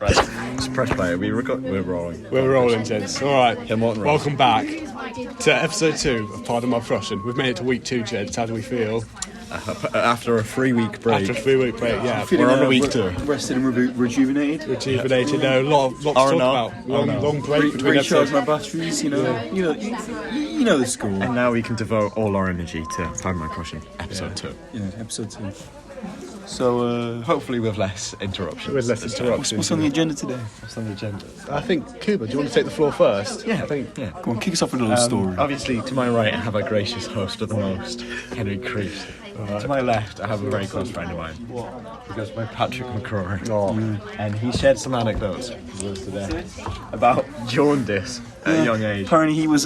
It's press play. We're rolling. We're rolling, gents. All right. Yeah, Martin Welcome back to episode 2 of Pardon My Prussian. We've made it to week 2, gents. How do we feel? After a 3-week break. After a 3-week break, yeah. We're on a week 2. Rested and rejuvenated. Rejuvenated. No, lots to talk about. Long break between Recharge episodes. my batteries. You know the score. And now we can devote all our energy to Pardon My Prussian, episode 2. Yeah, episode 2. So, hopefully with less interruptions. What's on the agenda today? What's on the agenda? I think, Cuba, do you want to take the floor first? Yeah. I think. Yeah. Go on, kick us off with a little story. Obviously, to my right, I have a gracious host of the most, Henry Crease. To my left, I have a very close friend of mine. He goes by Patrick McCrory. And he shared some anecdotes with us today about jaundice at a young age. Apparently he was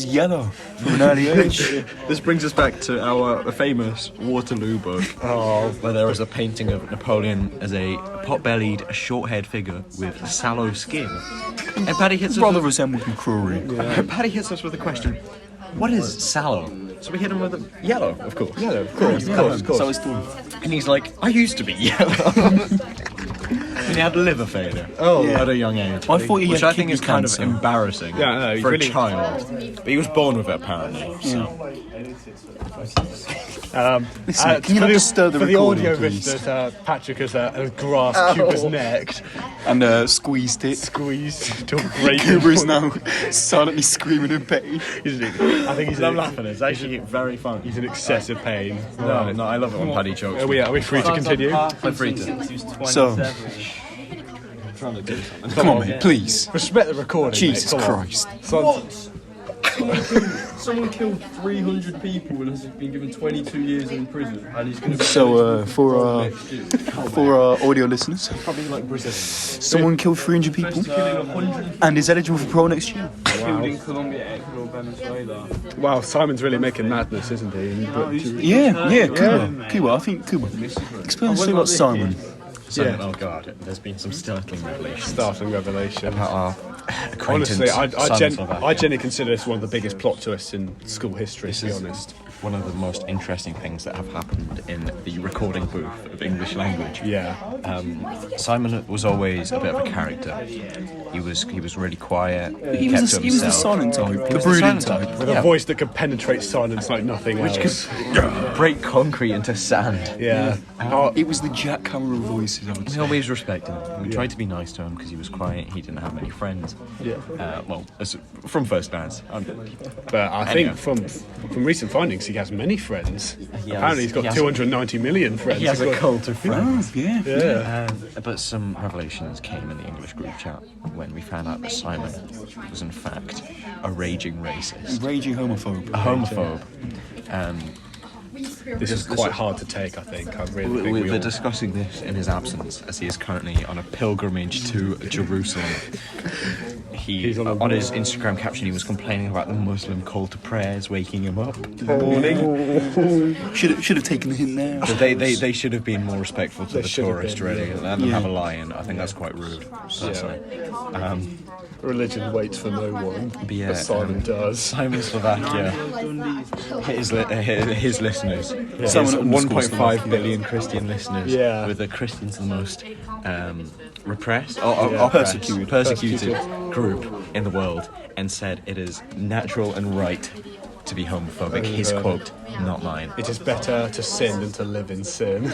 yellow from an early age. This brings us back to our famous Waterloo book, where there was a painting of Napoleon as a pot-bellied, short-haired figure with sallow skin. And Paddy hits us Rather resembles McCrory. Paddy hits us with a question: what is sallow? So we hit him with a yellow, of course. Yellow, of course. So it's done. And he's like, I used to be yellow. And he had liver failure at a young age. I thought he which had I think is kidney kind cancer. of embarrassing for a child. But he was born with it, apparently. So. Listen, can you not just stir the for the recording, audio please? listeners, Patrick has grasped Cuba's neck, And squeezed it. squeezed to a great Cuba is now silently screaming in pain. I think I'm laughing. It's actually very fun. he's in excessive pain. No, I love it when Paddy jokes. Are we free to continue? I'm free to. So, come on, mate, please. Respect the recording. Jesus mate. Come on. Christ. Someone killed 300 people and has been given 22 years in prison, and he's going to be So, for our audio listeners, Probably like Brazil. someone killed 300 people killing 100 and is eligible for parole next year. killed in Colombia, Ecuador, Venezuela. Wow, Simon's really making madness, isn't he? Yeah, Cuba. I think Cuba. Explain us about Simon. So, oh god, there's been some startling revelations. Startling revelation. About our acquaintance. Honestly, I Slovakia. genuinely consider this one of the biggest plot twists in school history, to be honest. One of the most interesting things that have happened in the recording booth of English language. Yeah. Simon was always a bit of a character. He was really quiet. He was the silent type, the brooding type. With a voice that could penetrate silence like nothing else. Which could break concrete into sand. Yeah. It was the Jack Cameron voices, I would We say. always respected him. We tried to be nice to him because he was quiet. He didn't have many friends. Yeah. From first glance. But I think from recent findings, he has many friends. Apparently, he's got he has- 290 million friends. He has He's a got- cult of friends. Yeah. But some revelations came in the English group chat when we found out that Simon was in fact a raging racist, Raging homophobe. a homophobe. This is quite hard to take, I think. I really think We're all... discussing this in his absence, as he is currently on a pilgrimage to Jerusalem. He's on a on his Instagram caption, he was complaining about the Muslim call to prayers waking him up in the morning. Should have taken the hint now. So they should have been more respectful to the should have tourist, been, really. yeah. Let them have a lion. I think that's quite rude, personally. Religion waits for no one, yeah, but Simon does. Simon Slovakia, his listeners, his Simon 1.5 billion Christian listeners, Yeah. with the Christians the most repressed or oppressed, persecuted group in the world, and said it is natural and right to be homophobic. His quote, not mine. It is better to sin than to live in sin.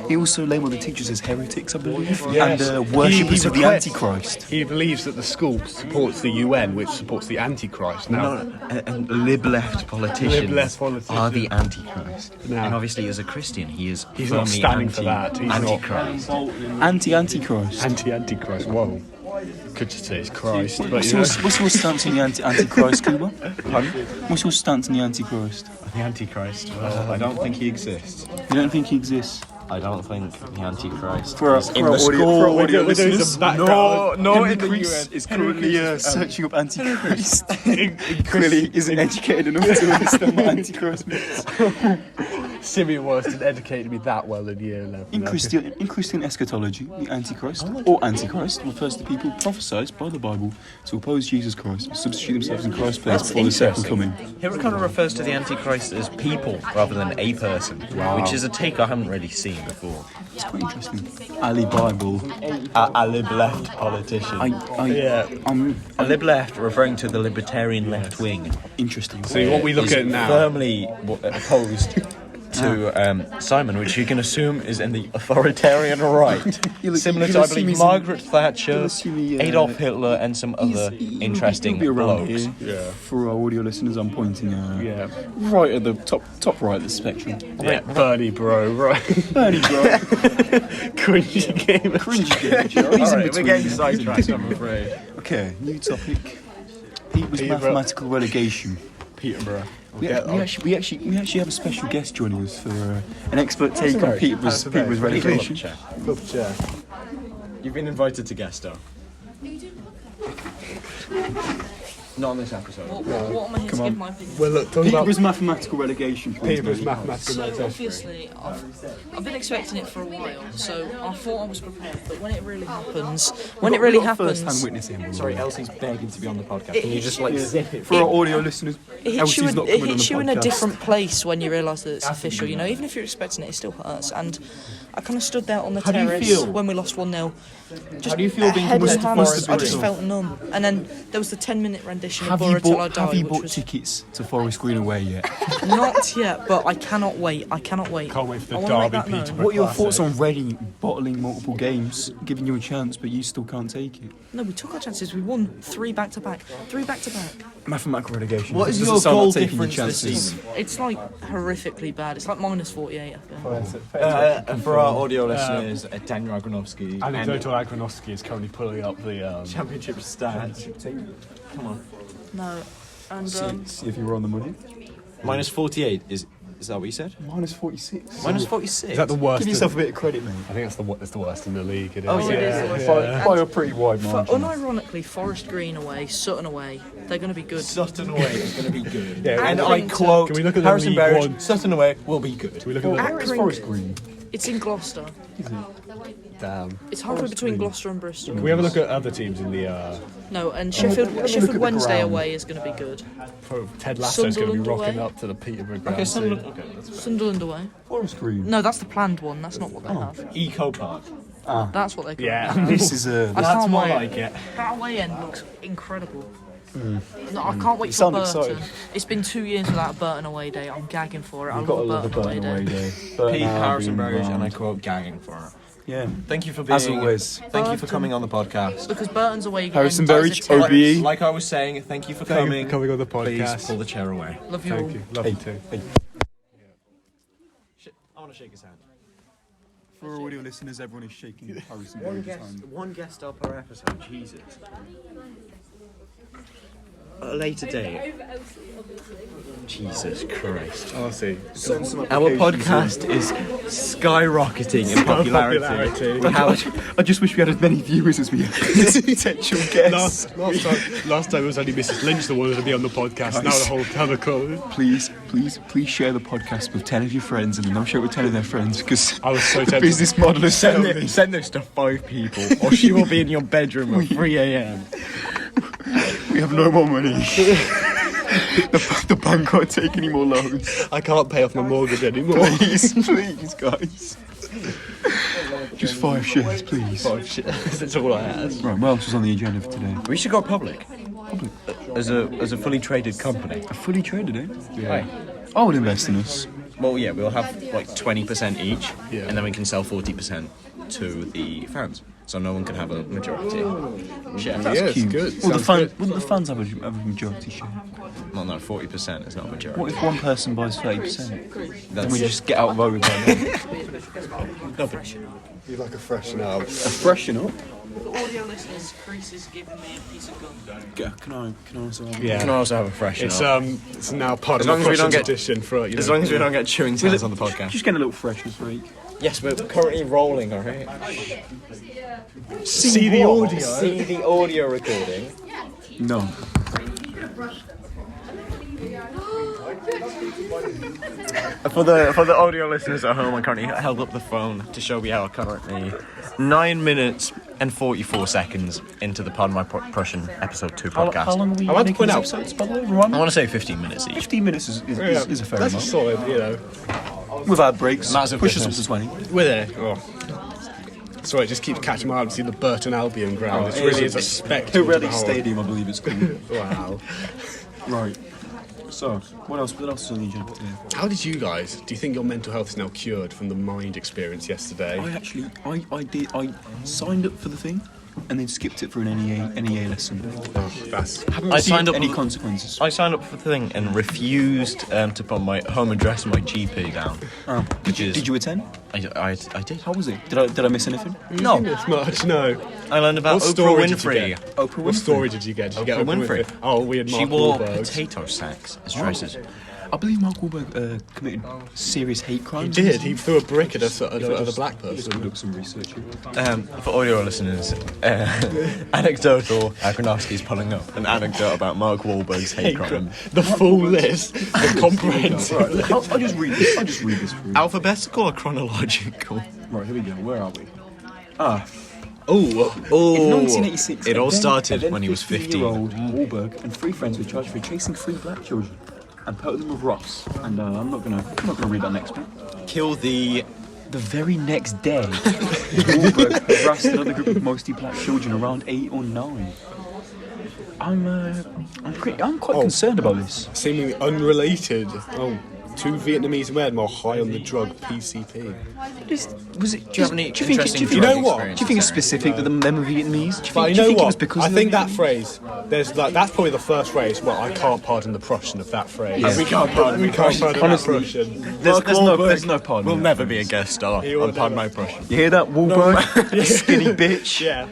He also labelled the teachers as heretics, I believe, Yes. and worshippers He of the requests- Antichrist. He believes that the school supports the UN, which supports the Antichrist. Now, And lib-left politicians, Lib-left politicians. are the Antichrist. Now- And obviously, as a Christian, he's not firmly standing for that. He's not- Antichrist. Anti-Antichrist. Antichrist. Whoa. Could just say it's Christ, but What's you know. your stance on the Antichrist, Cuba? Pardon? What's your stance on the Antichrist? The Antichrist. Well, I don't think he exists. You don't think he exists? I don't think the Antichrist For our is in audio, the school. for our audio We're doing listeners, some background. No, Henry in the Crease UN. is currently searching up Antichrist. Clearly isn't educated enough to understand what Antichrist means. Simeon Worston educated me that well in year 11. In Christian eschatology, the Antichrist, or Antichrist, refers to people prophesied by the Bible to oppose Jesus Christ and substitute themselves in Christ's place before the second coming. Here it kind of refers to the Antichrist as people rather than a person, which is a take I haven't really seen before. It's quite interesting. Ali Bible. A lib-left politician. A lib-left referring to the libertarian left wing. Interesting. So what we look at now... firmly opposed to Simon, which you can assume is in the authoritarian right. Similar to, I believe, Margaret Thatcher, Adolf Hitler, and some other interesting blokes. For our audio listeners, I'm pointing right at the top right of the spectrum. Yeah, Bernie bro, right. Bernie bro. Cringy game. Alright, we're getting sidetracked, I'm afraid. Okay, new topic. Peter's mathematical relegation. Peterborough. We actually have a special guest joining us for an expert take on Peter's relegation. You've been invited to guest star. Not on this episode. What am I here to give my opinion? Well, look, talking about Peter's mathematical relegation. Peterborough's mathematical So relegation. obviously, I've been expecting it for a while, so I thought I was prepared. But when it really happens, first-hand witness here. Sorry, Elsie's begging to be on the podcast. Can you just zip it? For our audio listeners, it Elsie's not coming on the hits you in a podcast. different place when you realise that it's official. You know, even if you're expecting it, it still hurts. And I kind of stood there on the do you terrace feel? when we lost 1-0. How do you feel being head in committed to hands, Forest I just Green? felt numb. And then there was the 10-minute rendition of Have Borough you Till I Die, bought which was tickets to Forest Green away yet? not yet, but I cannot wait. Can't wait for the I wanna make Derby that known. Peterborough What are your Classic. thoughts on Reading bottling multiple games, giving you a chance, but you still can't take it? No, we took our chances. We won 3 back-to-back. 3 back-to-back. Mathematical relegation. What is Doesn't your sound goal like taking your difference this chances. season? It's like horrifically bad. It's like -48, I think. For our audio listeners, Daniel Agronovsky. Anecdotal Agronovsky is currently pulling up the Championship stats. Come on. No, and See if you were on the money. Minus 48 is that what you said? Minus 46. Minus 46. Is that the worst? Give yourself a bit of credit, mate. I think it's the worst in the league. It is. Oh, yeah, it is. By a pretty wide margin. unironically, Forest Green away, Sutton away, they're going to be good. Sutton away is going to be good. Yeah, and Accrington. I quote Can we look at the Harrison League Berridge, One? Sutton away will be good. Can we look at the... Where is Forest Green? It's in Gloucester. Damn. It's halfway between Gloucester and Bristol. Can we have a look at other teams in the... No, and look Sheffield at the Wednesday ground. away is going to be good. Ted Lasso's going to be Sunderland rocking away. up to the Peterborough ground Okay, soon. Sunderland away. Forest Green. No, that's the planned one. That's not what they have. Eco Park. That's what they call Yeah. it. This is a... I can't more wait. like it. That away end looks incredible. No, I can't wait for sound Burton. excited. It's been 2 years without a Burton away day. I'm gagging for it. I You've got to love love a a Burton away day. Pete Harrison Berridge, and I quote, gagging for it. Yeah. Thank you for being... As always. Thank you for coming on the podcast. Because Burton's away game Harrison is a Berridge, 10. OBE. Like I was saying, thank you for Thank you coming. for coming on the Please podcast. pull the chair away. Love you all. Thank you. Love you too. I want to shake his hand. For audio listeners, everyone is shaking Harrison Berridge's hand. One guest star per episode, Jesus. At a later date. Jesus Christ. Honestly. Our podcast is skyrocketing in popularity. We have I just wish we had as many viewers as we have potential guests. Last time it was only Mrs. Lynch that wanted to be on the podcast. Now the whole other crew. Please share the podcast with 10 of your friends, and then they'll share it with 10 of their friends, because I was so the tempted. business model is send selling. this to 5 people, or she will be in your bedroom at 3 a.m. We have no more money. the bank can't take any more loans. I can't pay off my mortgage anymore. Please, guys. Just 5 shares, please. That's all I have. Right, what else was on the agenda for today? We should go public. As a fully traded company. A fully traded, eh? Yeah. I would invest in us. Well, yeah, we'll have like 20% each, Yeah. and then we can sell 40% to the fans. So no one can have a majority share. Yeah, it's Cute. good. Well, Sounds good. wouldn't the fans have a majority share? Well, no, 40% is not a majority. What if one person buys 30%? Then That's we just get outvoted by them. You're like a fresh now. A freshen up? The audio listeners, Chris is giving me a piece of gum. Can I also have Yeah. Can I also have a fresh? It's now part As of long the as we don't Prussian get- edition for as long as we don't get chewing sounds on the podcast. Just getting a little freshness break. Yes, we're currently rolling. All right. see the audio. See the audio recording. No. For the audio listeners at home, I currently held up the phone to show we are currently 9 minutes and 44 seconds into the Pardon My Prussian episode 2 podcast. How long are we I want to making point these out- episodes, by the way? Remind I me? want to say 15 minutes each. 15 minutes is a fair That's a amount. solid, you know. Without breaks, Massive push us up business. to 20. We're there. Oh. Sorry, it just keeps catching my eye to see the Burton Albion ground. It really is a spectacle. to Pirelli behold. Stadium, I believe it's called. Wow. Right. So, what else is on the agenda today? How did you guys? Do you think your mental health is now cured from the mind experience yesterday? I signed up for the thing and then skipped it for an NEA lesson. That's Haven't I received signed up any for- consequences. I signed up for the thing and refused to put my home address and my GP down. Oh. Did you attend? I did. How was it? Did I miss anything? No. this much. No. I learned about What Oprah story did you Winfrey. get? Oprah What Winfrey. story did you get? Did you get Oprah Winfrey. Oh, we had Mark She wore Wahlberg. potato sacks as dresses. I believe Mark Wahlberg committed serious hate He crimes. did. He threw a brick at a black Let's person. look some research here. For audio listeners, anecdotal, Agronovsky's pulling up an anecdote about Mark Wahlberg's hate crime. The full list, the comprehensive list. I'll just read this for you. Alphabetical or chronological? Right, here we go. Where are we? Ah. Oh, In 1986, it all a then- started a then when he was 15. 15-year-old Wahlberg and 3 friends were charged for chasing 3 black children and pelting them with rocks. And I'm not gonna read that next one. Kill the... The very next day, Wahlberg harassed another group of mostly black children around 8 or 9. I'm quite concerned about this. Seemingly unrelated. Oh, 2 Vietnamese men while high on the drug PCP. Was it? Do you have any do you think interesting do you drug know what? experience? Do you think it's specific to the men of Vietnamese? Do you But think, you know do you think what? it was because I of think the that phrase. There's like that's probably the first phrase. Well, I can't pardon the Prussian of that phrase. Yeah. We can't pardon We can't pardon Honestly. that Prussian. There's no pardon. Will in that never be a phrase. guest star He will on Pardon never. My Prussian. You hear that, Wahlberg? Skinny bitch. Yeah.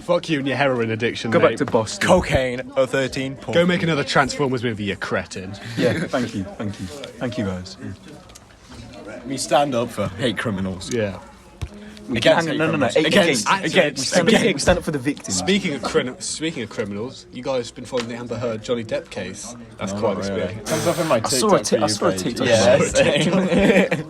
Fuck you and your heroin addiction. Go mate. back to Boston. Cocaine, 13. Go make another Transformers movie, you cretin. Yeah, thank you guys. We stand up for hate criminals. Yeah. Against hate No. criminals. We stand up for the victims. Speaking of criminals, you guys been following the Amber Heard Johnny Depp case. That's quite experience. Comes up in my I saw a TikTok. TikTok. Yeah,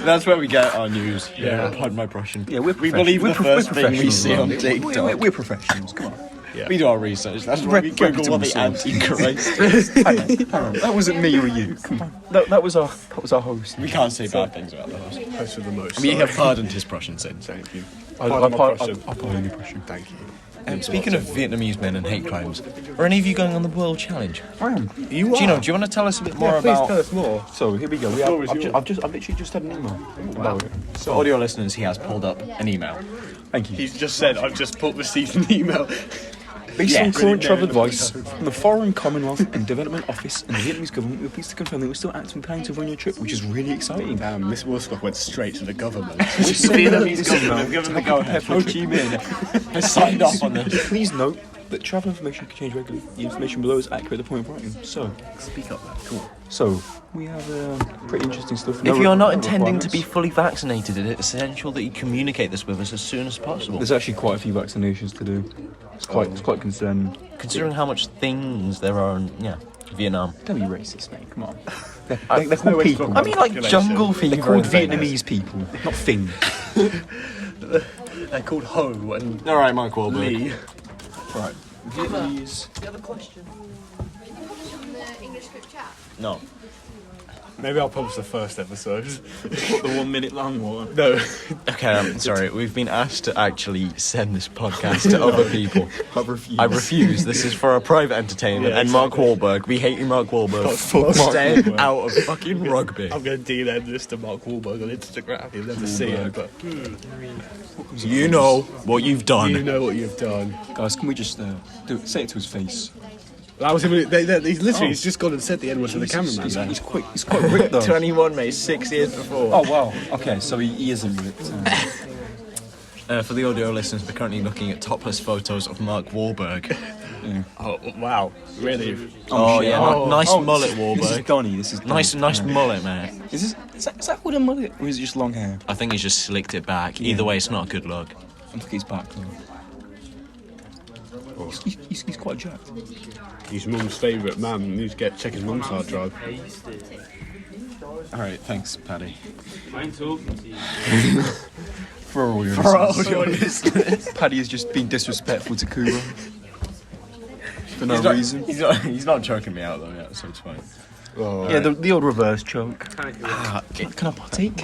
that's where we get our news. Yeah. Pardon my Prussian. Yeah, we believe the first thing we see on TikTok. We're professionals. Come on. Yeah. We do our research. That's why we Google what the Antichrist is. Hang on. That wasn't me or you. Come on. That was our host. We can't say bad things about the host. Post with the most. We have pardoned his Prussian sins. Thank you. I'll Pardon. pardon your Prussian. Thank you. Speaking of Vietnamese men and hate crimes, are any of you going on the World Challenge? I am. You are. Gino, do you want to tell us a bit more Please about... tell us more. So here we go. I've literally just had an email about it. So, audio listeners, he has pulled up an email. Thank you. He's just said, I've just received an email. Based Yeah. on current travel advice from the Foreign Commonwealth and Development Office and the Vietnamese government, we're pleased to confirm that we're still actively planning to run your trip, which is really exciting. Damn, Miss Woolscock went straight to the government. Vietnamese government have given the go-ahead. Ho Chi Minh has signed off on this. Please note that travel information can change regularly. The information below is accurate at the point of writing. So, Speak up, cool. So, we have pretty interesting stuff. If you're not intending to be fully vaccinated, it's essential that you communicate this with us as soon as possible. There's actually quite a few vaccinations to do. It's quite concerning. Considering how much things there are in Vietnam. Don't be racist, mate. Come on. They're called people. I mean, like jungle fever. They're called and things. Vietnamese people, not things. They're called Ho and All right, Mark Wahlberg. Lee. Right. Vietnamese. Do you have a question? On the English group chat. No. Maybe I'll publish the first episode. What, the 1 minute long one? No. Okay, I'm sorry. We've been asked to actually send this podcast to other people. I refuse. This is for our private entertainment. Yeah, and Mark Wahlberg, we hate you, Mark Wahlberg. Fuck Mark Stay Wahlberg. out of fucking rugby. I'm going to DM this to Mark Wahlberg on Instagram. You'll never see it, but You know what you've done. you know what you've done. Guys, can we just say it to his face? That was him. He's literally he's just gone and said the N word to the cameraman. there. He's quite ripped though. 21, mate. 6 years before. Oh wow. Okay, so he isn't ripped. For the audio listeners, we're currently looking at topless photos of Mark Wahlberg. Oh wow, really? Oh, shit. yeah, nice mullet, This is Wahlberg. Donny. This is Donny. Nice mullet, man. Is that called a mullet or is it just long hair? I think he's just slicked it back. Either way, it's not a good look. I think he's back though. He's quite jacked. He's mum's favourite man. You need to check his mum's hard drive. All right, thanks, Paddy. For all your listeners. Paddy has just been disrespectful to Kuro. For no reason. He's not choking me out though yet, so it's fine. Oh, Yeah, the old reverse choke. Can I partake?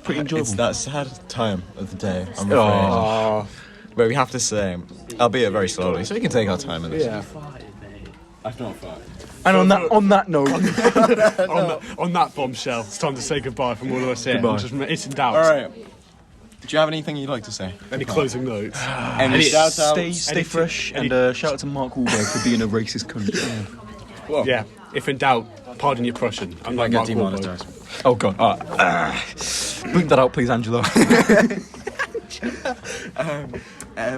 Pretty enjoyable. It's that sad time of the day, I'm afraid, where we have to say, albeit very slowly, so we can take our time in this. yeah. I've not farted. And on that note, on that bombshell, it's time to say goodbye from all of us here. Goodbye. It's in doubt. All right. Do you have anything you'd like to say? Any closing notes? Any shout outs? stay fresh, and shout out to Mark Wahlberg for being a racist cunt. Yeah. If in doubt, pardon your Prussian. I'm I like get Mark Wahlberg. demonetised. Oh God! Bleep that out, please, Angelo.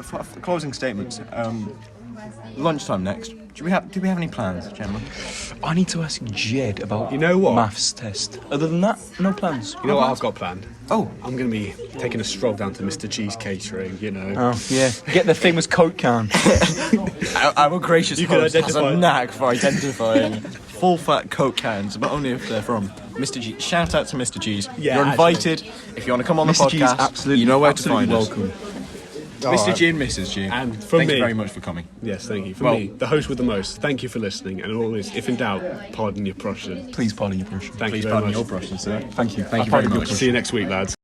For closing statements, lunchtime next. Do we have any plans, gentlemen? I need to ask Jed about You know what? maths test. Other than that, no plans. You know what I've got planned? Oh, I'm going to be taking a stroll down to Mr. G's catering, you know. Oh yeah, get the famous Coke can. our gracious You can host has identify a it. knack for identifying full fat Coke cans, but only if they're from Mr. G. Shout out to Mr. G's. Yeah, You're invited. If you want to come on the Mr. G is podcast, absolutely, you know where to absolutely find us. welcome. Mr. G and Mrs. G. And from thank me- you very much for coming. Yes, thank you. For Well- me, the host with the most, thank you for listening. And always, if in doubt, pardon your Prussian. Please pardon your Prussian. Thank Please you very pardon much. your Prussian, sir. Thank you. Thank you very much. See you next week, lads.